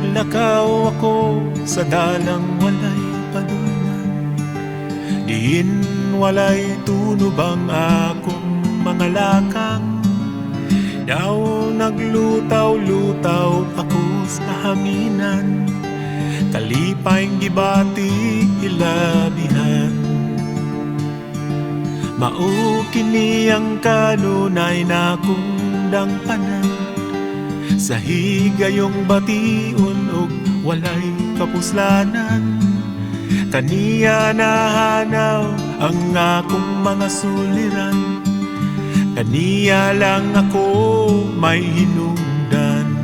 Naglakaw ako sa dalang walay panunan, diin walay tunubang akong mga lakang. Daw naglutaw-lutaw ako sa hanginan, kalipayng gibati ilabihan. Mao kini ang kanunay na akong dangpanan, sa higayong bation og walay kapuslanan. Kaniya nahanaw ang akong mga suliran, kaniya lang ako may hinungdan.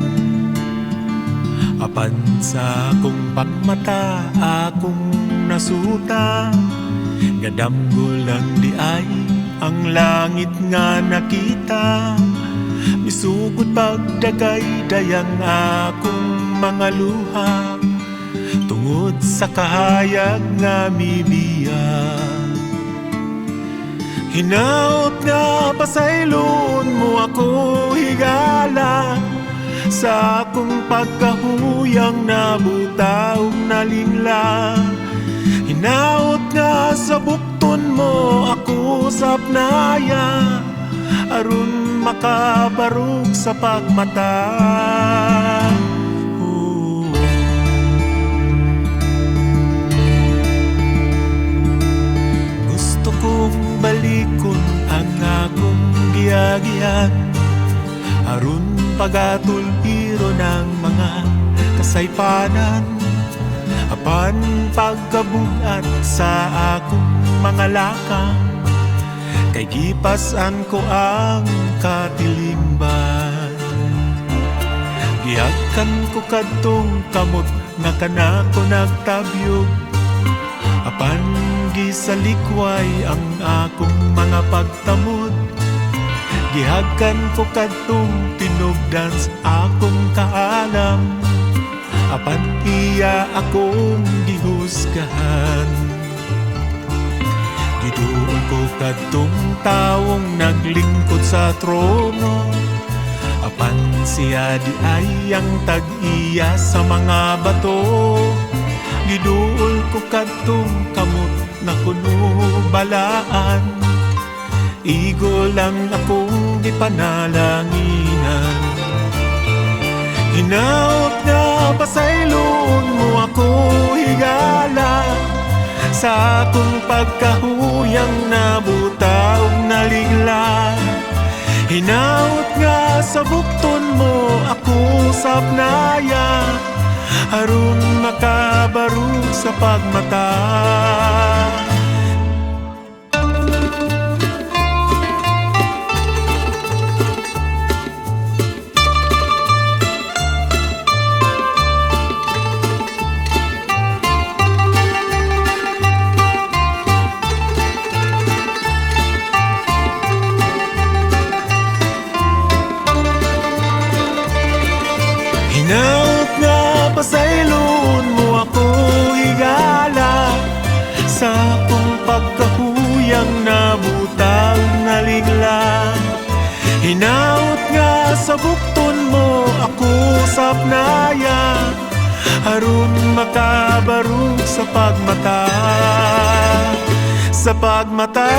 Apan sa akong pagmata akong nasuta, gadamgol ang di ay ang langit nga nakita. Misugod pagdagay dayang akong mga luha, tungod sa kahayag nga mibiya. Hinaut nga pasaylon mo ako higala, sa akong pagkahuyang nabutaw nalingla. Hinaut nga sa bukton mo ako sapnaya, aron makabarog sa pagmata. Gusto kong balikon ang akong giyagihan, aron pagatulhiro ng mga kasaypanan. Apan pagkabuhat sa akong mga lakang, kay gipasan ko ang katilingban. Giagkan ko kadtong kamot nga kanako nagtabyog, apan gisalikway ang akong mga pagtamod. Gihagkan ko kadtong tinubdan sa akong kaalam, apan iya akong gihusgahan. Giduol ko kadtong taong naglingkod sa trono, apan siya di ay ang tag-iya sa mga bato. Giduol ko kadtong kamot na kuno balaan, igo lang akong ipanalanginan. Hinaut nga pasaylon mo ako higala, sa akong pagkahuyang nabutaw naligla. Hinaut nga sa bukton mo ako sapnaya, aron makabarog sa pagmata. Hinaut nga pasaylon mo ako higala, sa akong pagkahuyang nabutaw naligla. Hinaut nga sa bukton mo ako sapnaya, aron makabarog sa pagmata. Sa pagmata.